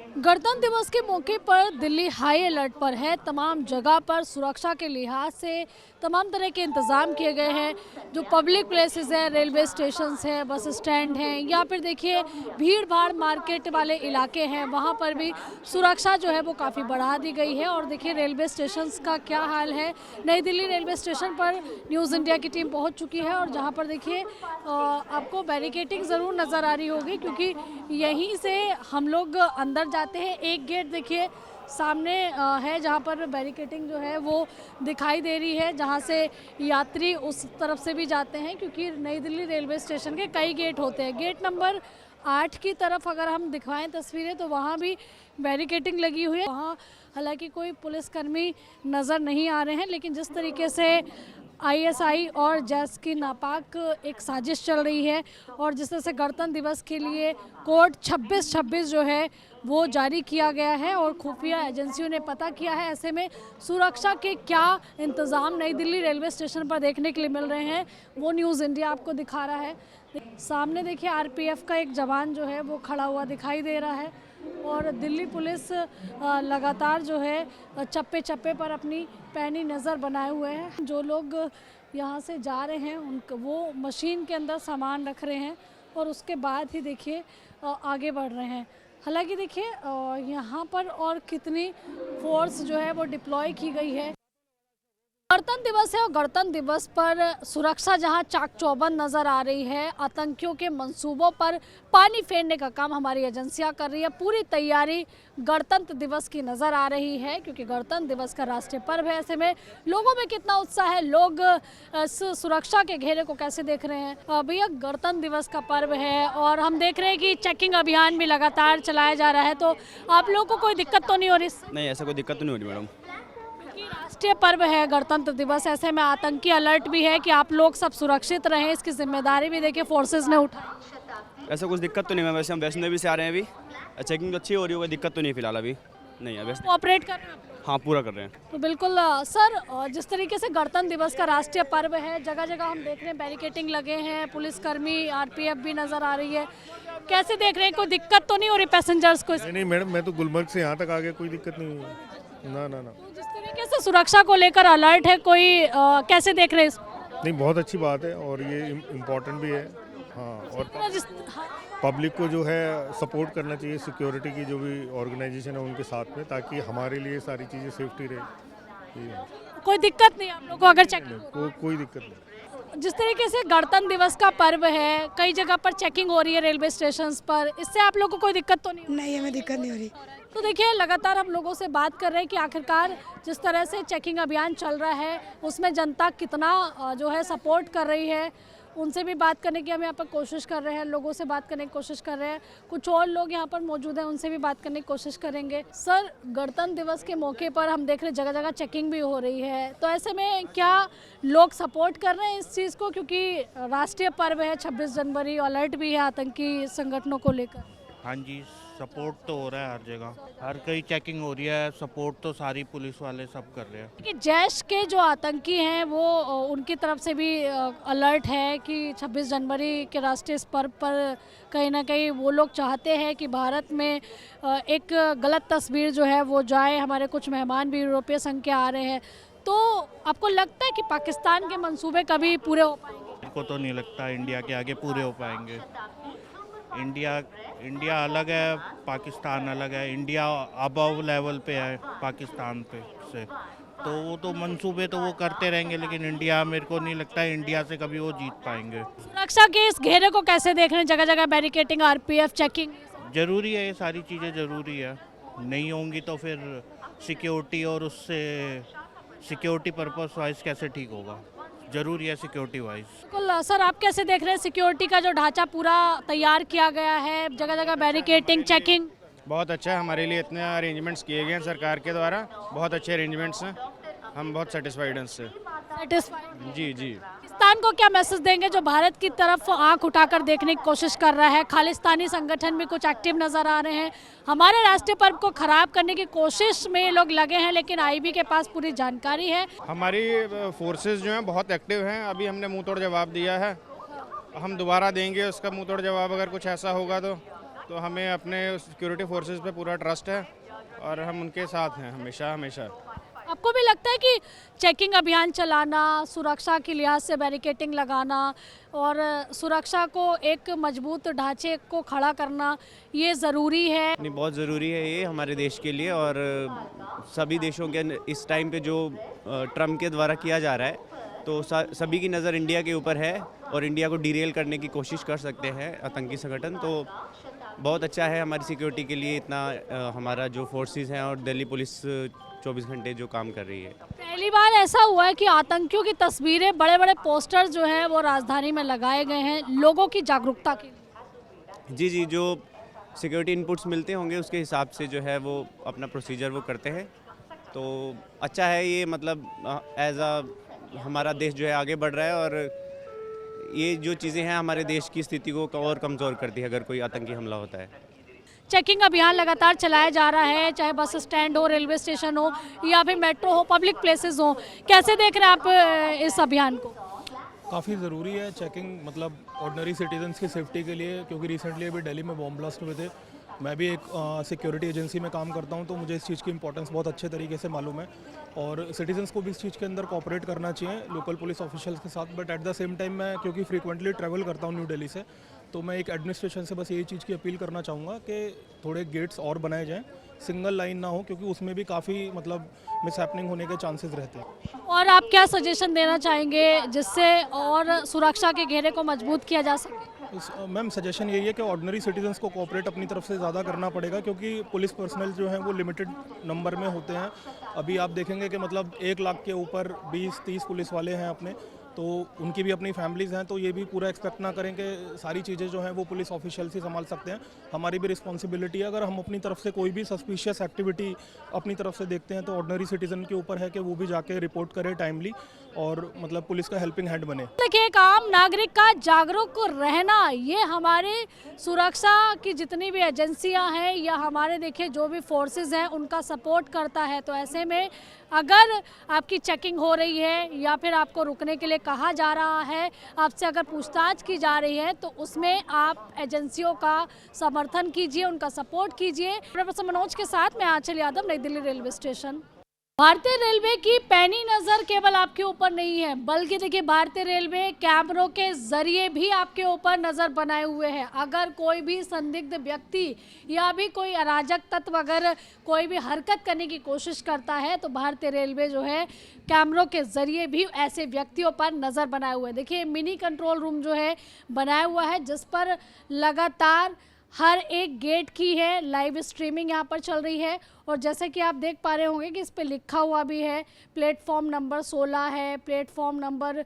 गणतंत्र दिवस के मौके पर दिल्ली हाई अलर्ट पर है। तमाम जगह पर सुरक्षा के लिहाज से तमाम तरह के इंतज़ाम किए गए हैं। जो पब्लिक प्लेसेस हैं, रेलवे स्टेशंस हैं, बस स्टैंड हैं, या फिर देखिए भीड़ भाड़ मार्केट वाले इलाके हैं, वहाँ पर भी सुरक्षा जो है वो काफ़ी बढ़ा दी गई है। और देखिए रेलवे स्टेशंस का क्या हाल है। नई दिल्ली रेलवे स्टेशन पर न्यूज़ इंडिया की टीम पहुँच चुकी है और जहाँ पर देखिए आपको बैरिकेटिंग ज़रूर नज़र आ रही होगी, क्योंकि यहीं से हम लोग अंदर जाते हैं। एक गेट देखिए सामने है, जहाँ पर बैरिकेटिंग जो है वो दिखाई दे रही है, जहाँ से यात्री उस तरफ से भी जाते हैं, क्योंकि नई दिल्ली रेलवे स्टेशन के कई गेट होते हैं। गेट नंबर 8 की तरफ अगर हम दिखवाएं तस्वीरें तो वहाँ भी बैरिकेटिंग लगी हुई है। वहाँ हालांकि कोई पुलिसकर्मी नज़र नहीं आ रहे हैं, लेकिन जिस तरीके से आईएसआई और जैश की नापाक एक साजिश चल रही है और जिस तरह से गणतंत्र दिवस के लिए कोड 26-26 जो है वो जारी किया गया है और खुफिया एजेंसियों ने पता किया है, ऐसे में सुरक्षा के क्या इंतज़ाम नई दिल्ली रेलवे स्टेशन पर देखने के लिए मिल रहे हैं वो न्यूज़ इंडिया आपको दिखा रहा है। सामने देखिए आरपीएफ का एक जवान जो है वो खड़ा हुआ दिखाई दे रहा है और दिल्ली पुलिस लगातार जो है चप्पे चप्पे पर अपनी पैनी नज़र बनाए हुए हैं। जो लोग यहाँ से जा रहे हैं उनको वो मशीन के अंदर सामान रख रहे हैं और उसके बाद ही देखिए आगे बढ़ रहे हैं। हालांकि देखिए यहाँ पर और कितनी फोर्स जो है वो डिप्लॉय की गई है। गणतंत्र दिवस है और गणतंत्र दिवस पर सुरक्षा जहां चाक चौबंद नजर आ रही है, आतंकियों के मंसूबों पर पानी फेरने का काम हमारी एजेंसियां कर रही है। पूरी तैयारी गणतंत्र दिवस की नजर आ रही है, क्योंकि गणतंत्र दिवस का राष्ट्रीय पर्व है। ऐसे में लोगों में कितना उत्साह है, लोग इस सुरक्षा के घेरे को कैसे देख रहे हैं। भैया गणतंत्र दिवस का पर्व है और हम देख रहे हैं कि चेकिंग अभियान भी लगातार चलाया जा रहा है, तो आप लोगों को कोई दिक्कत तो नहीं हो रही? नहीं, ऐसा कोई दिक्कत तो नहीं हो रही मैडम। राष्ट्रीय पर्व है गणतंत्र दिवस, ऐसे में आतंकी अलर्ट भी है कि आप लोग सब सुरक्षित रहें, इसकी जिम्मेदारी भी देखिए फोर्सेस ने उठाई। ऐसा कुछ दिक्कत तो नहीं है। वैसे हम वैष्णो देवी से आ रहे हैं, अभी चेकिंग तो अच्छी हो रही है, कोई दिक्कत तो नहीं फिलहाल अभी नहीं है। वैसे ऑपरेट कर रहे हैं आप लोग? हाँ, पूरा कर रहे हैं। तो बिल्कुल सर, जिस तरीके से गणतंत्र दिवस का राष्ट्रीय पर्व है, जगह जगह हम देख रहे हैं बैरिकेटिंग लगे हैं, पुलिसकर्मी आरपीएफ भी नजर आ रही है, कैसे देख रहे हैं? कोई दिक्कत तो नहीं हो रही पैसेंजर्स को? नहीं मैडम, मैं तो गुलमर्ग से यहाँ तक आ गया, कोई दिक्कत नहीं हुई। ना ना ना। जिस तरीके से सुरक्षा को लेकर अलर्ट है, कोई कैसे देख रहे हैं इसको? नहीं, बहुत अच्छी बात है और ये इम्पोर्टेंट भी है। हाँ, और पब्लिक को जो है सपोर्ट करना चाहिए, सिक्योरिटी की जो भी ऑर्गेनाइजेशन है उनके साथ में, ताकि हमारे लिए सारी चीज़ें सेफ्टी रहे। कोई दिक्कत नहीं आप लोग को अगर चेकिंग? कोई दिक्कत नहीं। जिस तरीके से गणतंत्र दिवस का पर्व है, कई जगह पर चेकिंग हो रही है रेलवे स्टेशंस पर, इससे आप लोगों को कोई दिक्कत तो नहीं? नहीं, हमें दिक्कत नहीं हो रही। तो देखिए लगातार हम लोगों से बात कर रहे हैं कि आखिरकार जिस तरह से चेकिंग अभियान चल रहा है उसमें जनता कितना जो है सपोर्ट कर रही है, उनसे भी बात करने की हम यहाँ पर कोशिश कर रहे हैं, लोगों से बात करने की कोशिश कर रहे हैं। कुछ और लोग यहाँ पर मौजूद हैं, उनसे भी बात करने की कोशिश करेंगे। सर, गणतंत्र दिवस के मौके पर हम देख रहे हैं जगह जगह चेकिंग भी हो रही है, तो ऐसे में क्या लोग सपोर्ट कर रहे हैं इस चीज़ को, क्योंकि राष्ट्रीय पर्व है 26 जनवरी, अलर्ट भी है आतंकी संगठनों को लेकर? हाँ जी, सपोर्ट तो हो रहा है हर जगह, हर कहीं चेकिंग हो रही है, सपोर्ट तो सारी पुलिस वाले सब कर रहे हैं। कि जैश के जो आतंकी हैं वो उनकी तरफ से भी अलर्ट है कि 26 जनवरी के राष्ट्रीय पर्व पर कहीं ना कहीं वो लोग चाहते हैं कि भारत में एक गलत तस्वीर जो है वो जाए। हमारे कुछ मेहमान भी यूरोपीय संघ के आ रहे हैं, तो आपको लगता है कि पाकिस्तान के मंसूबे कभी पूरे हो पाएंगे? इनको तो नहीं लगता इंडिया के आगे पूरे हो पाएंगे। इंडिया अलग है, पाकिस्तान अलग है। इंडिया अबव लेवल पे है पाकिस्तान पे से, तो वो तो मंसूबे तो वो करते रहेंगे, लेकिन इंडिया, मेरे को नहीं लगता इंडिया से कभी वो जीत पाएंगे। सुरक्षा के इस घेरे को कैसे देख रहे हैं? जगह जगह बैरिकेटिंग, आरपीएफ चेकिंग ज़रूरी है, ये सारी चीज़ें ज़रूरी है। नहीं होंगी तो फिर सिक्योरिटी और उससे सिक्योरिटी पर्पस वाइज कैसे ठीक होगा? जरूरी है सिक्योरिटी वाइज। बिल्कुल सर, आप कैसे देख रहे हैं सिक्योरिटी का जो ढांचा पूरा तैयार किया गया है, जगह जगह बैरिकेटिंग, चेकिंग? बहुत अच्छा है, हमारे लिए इतने अरेंजमेंट्स किए गए हैं सरकार के द्वारा, बहुत अच्छे अरेंजमेंट्स हैं, हम बहुत सेटिस्फाइड हैं इससे। जी जी। पाकिस्तान को क्या मैसेज देंगे जो भारत की तरफ आंख उठाकर देखने की कोशिश कर रहा है? खालिस्तानी संगठन भी कुछ एक्टिव नजर आ रहे हैं, हमारे राष्ट्रीय पर्व को खराब करने की कोशिश में लोग लगे हैं, लेकिन आईबी के पास पूरी जानकारी है। हमारी फोर्सेस जो हैं बहुत एक्टिव हैं, अभी हमने मुंह तोड़ जवाब दिया है, हम दोबारा देंगे उसका मुंह तोड़ जवाब अगर कुछ ऐसा होगा तो। तो हमें अपने सिक्योरिटी फोर्सेस पे पूरा ट्रस्ट है और हम उनके साथ हैं हमेशा हमेशा। आपको भी लगता है कि चेकिंग अभियान चलाना, सुरक्षा के लिहाज से बैरिकेटिंग लगाना और सुरक्षा को एक मजबूत ढांचे को खड़ा करना ये ज़रूरी है? नहीं, बहुत ज़रूरी है ये हमारे देश के लिए। और सभी देशों के इस टाइम पे जो ट्रम्प के द्वारा किया जा रहा है, तो सभी की नज़र इंडिया के ऊपर है और इंडिया को डिरेल करने की कोशिश कर सकते हैं आतंकी संगठन। तो बहुत अच्छा है हमारी सिक्योरिटी के लिए इतना हमारा जो फोर्सेस हैं और दिल्ली पुलिस 24 घंटे जो काम कर रही है। पहली बार ऐसा हुआ है कि आतंकियों की तस्वीरें, बड़े बड़े पोस्टर जो हैं वो राजधानी में लगाए गए हैं लोगों की जागरूकता के लिए। जी जी, जो सिक्योरिटी इनपुट्स मिलते होंगे उसके हिसाब से जो है वो अपना प्रोसीजर वो करते हैं। तो अच्छा है ये, मतलब एज अ हमारा देश जो है आगे बढ़ रहा है और ये जो चीज़ें हैं हमारे देश की स्थिति को और कमज़ोर करती है अगर कोई आतंकी हमला होता है। चेकिंग अभियान लगातार चलाया जा रहा है, चाहे बस स्टैंड हो, रेलवे स्टेशन हो या फिर मेट्रो हो, पब्लिक प्लेसेस हो। कैसे देख रहे हैं आप इस अभियान को? काफ़ी ज़रूरी है चेकिंग, मतलब ऑर्डिनरी सिटीजन्स की सेफ्टी के लिए, क्योंकि रिसेंटली अभी दिल्ली में बॉम्ब ब्लास्ट हुए थे। मैं भी एक सिक्योरिटी एजेंसी में काम करता हूं, तो मुझे इस चीज़ की इंपॉर्टेंस बहुत अच्छे तरीके से मालूम है और सिटीजन्स को भी इस चीज़ के अंदर कोऑपरेट करना चाहिए लोकल पुलिस ऑफिशियल्स के साथ। But at the same time मैं क्योंकि फ्रीक्वेंटली ट्रैवल करता हूं न्यू दिल्ली से, तो मैं एक एडमिनिस्ट्रेशन से बस यही चीज़ की अपील करना चाहूँगा कि थोड़े गेट्स और बनाए जाएँ, सिंगल लाइन ना हो, क्योंकि उसमें भी काफ़ी मतलब मिसहैपनिंग होने के चांसेस रहते हैं। और आप क्या सजेशन देना चाहेंगे जिससे और सुरक्षा के घेरे को मजबूत किया जा सके? मैम सजेशन यही है कि ऑर्डिनरी सिटीजन्स को कोऑपरेट अपनी तरफ से ज़्यादा करना पड़ेगा, क्योंकि पुलिस पर्सनल जो हैं वो लिमिटेड नंबर में होते हैं। अभी आप देखेंगे कि मतलब 1 लाख के ऊपर 20-30 पुलिस वाले हैं अपने, तो उनकी भी अपनी फैमिलीज़ हैं, तो ये भी पूरा एक्सपेक्ट ना करें कि सारी चीज़ें जो हैं वो पुलिस ऑफिशियल्स ही संभाल सकते हैं। हमारी भी रिस्पॉन्सिबिलिटी है, अगर हम अपनी तरफ से कोई भी सस्पिशियस एक्टिविटी अपनी तरफ से देखते हैं तो ऑर्डिनरी सिटीजन के ऊपर है कि वो भी जाके रिपोर्ट करे टाइमली और मतलब पुलिस का हेल्पिंग हैंड बने। देखिए, एक आम नागरिक का जागरूक रहना ये हमारे सुरक्षा की जितनी भी एजेंसियां हैं या हमारे देखिए जो भी फोर्सेस हैं उनका सपोर्ट करता है। तो ऐसे में अगर आपकी चेकिंग हो रही है या फिर आपको रुकने के लिए कहा जा रहा है, आपसे अगर पूछताछ की जा रही है, तो उसमें आप एजेंसियों का समर्थन कीजिए, उनका सपोर्ट कीजिए। प्रोफेसर मनोज के साथ मैं आंचल यादव, नई दिल्ली रेलवे स्टेशन। भारतीय रेलवे की पैनी नज़र केवल आपके ऊपर नहीं है, बल्कि देखिए भारतीय रेलवे कैमरों के जरिए भी आपके ऊपर नज़र बनाए हुए है। अगर कोई भी संदिग्ध व्यक्ति या भी कोई अराजक तत्व अगर कोई भी हरकत करने की कोशिश करता है, तो भारतीय रेलवे जो है कैमरों के जरिए भी ऐसे व्यक्तियों पर नज़र बनाए हुए है। देखिए मिनी कंट्रोल रूम जो है बनाया हुआ है, जिस पर लगातार हर एक गेट की है लाइव स्ट्रीमिंग यहाँ पर चल रही है। और जैसे कि आप देख पा रहे होंगे कि इस पे लिखा हुआ भी है, प्लेटफॉर्म नंबर 16 है, प्लेटफॉर्म नंबर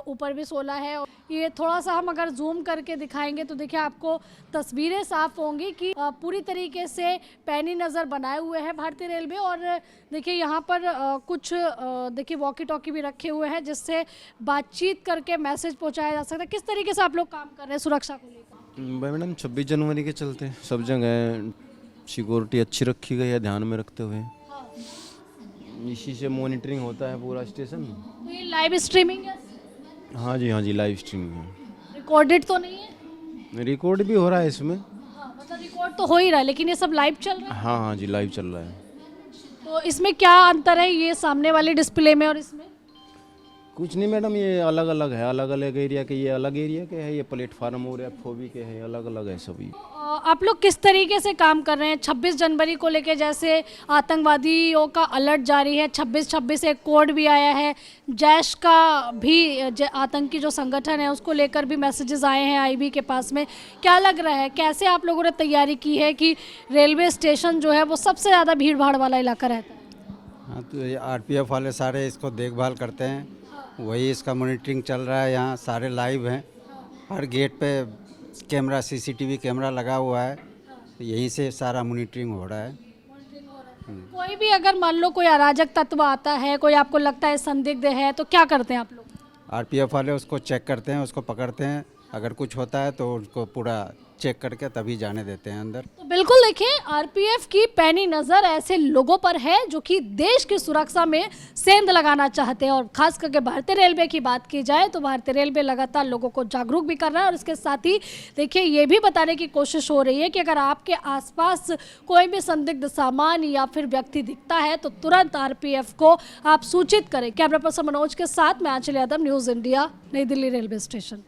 ऊपर भी 16 है। ये थोड़ा सा हम अगर जूम करके दिखाएंगे तो देखिए आपको तस्वीरें साफ होंगी कि पूरी तरीके से पैनी नज़र बनाए हुए हैं भारतीय रेलवे। और देखिए यहाँ पर कुछ देखिए वॉकी टॉकी भी रखे हुए हैं, जिससे बातचीत करके मैसेज पहुँचाया जा सकता है। किस तरीके से आप लोग काम कर रहे हैं सुरक्षा को लेकर? मैडम 26 जनवरी के चलते सब जगह सिक्योरिटी अच्छी रखी गई है, ध्यान में रखते हुए इसी से मॉनिटरिंग होता है पूरा स्टेशन। तो ये लाइव स्ट्रीमिंग है? हाँ जी लाइव स्ट्रीमिंग है। रिकॉर्डेड तो नहीं है? रिकॉर्ड भी हो रहा है इसमें। हाँ, मतलब रिकॉर्ड तो हो ही रहा है, लेकिन ये सब लाइव चल रहा है? हाँ जी लाइव चल रहा है। तो इसमें क्या अंतर है ये सामने वाले डिस्प्ले में और इसमें? कुछ नहीं मैडम, ये अलग अलग है, अलग अलग एरिया के, ये अलग एरिया के है, ये प्लेटफार्म और एफओबी के है, अलग अलग है सभी। आप लोग किस तरीके से काम कर रहे हैं 26 जनवरी को लेके? जैसे आतंकवादियों का अलर्ट जारी है, 26-26 एक कोड भी आया है, जैश का भी आतंकी जो संगठन है उसको लेकर भी मैसेजेस आए हैं आईबी के पास में। क्या लग रहा है, कैसे आप लोगों ने तैयारी की है कि रेलवे स्टेशन जो है वो सबसे ज़्यादा भीड़ भाड़ वाला इलाका रहता है? हाँ, तो ये RPF वाले सारे इसको देखभाल करते हैं, वही इसका मॉनिटरिंग चल रहा है। यहाँ सारे लाइव हैं, हर गेट पे कैमरा CCTV कैमरा लगा हुआ है, तो यहीं से सारा मॉनिटरिंग हो रहा है। कोई भी अगर मान लो कोई अराजक तत्व आता है, कोई आपको लगता है संदिग्ध है, तो क्या करते हैं आप लोग? RPF वाले उसको चेक करते हैं, उसको पकड़ते हैं, अगर कुछ होता है तो उनको पूरा चेक करके तभी जाने देते हैं अंदर। तो बिल्कुल देखिए, आरपीएफ की पैनी नज़र ऐसे लोगों पर है जो कि देश की सुरक्षा में सेंध लगाना चाहते हैं। और खास करके भारतीय रेलवे की बात की जाए तो भारतीय रेलवे लगातार लोगों को जागरूक भी कर रहा है और इसके साथ ही देखिए ये भी बताने की कोशिश हो रही है कि अगर आपके आसपास कोई भी संदिग्ध सामान या फिर व्यक्ति दिखता है तो तुरंत आरपीएफ को आप सूचित करें। कैमरा पर्सन मनोज के साथ मैं आंचल यादव, न्यूज़ इंडिया, नई दिल्ली रेलवे स्टेशन।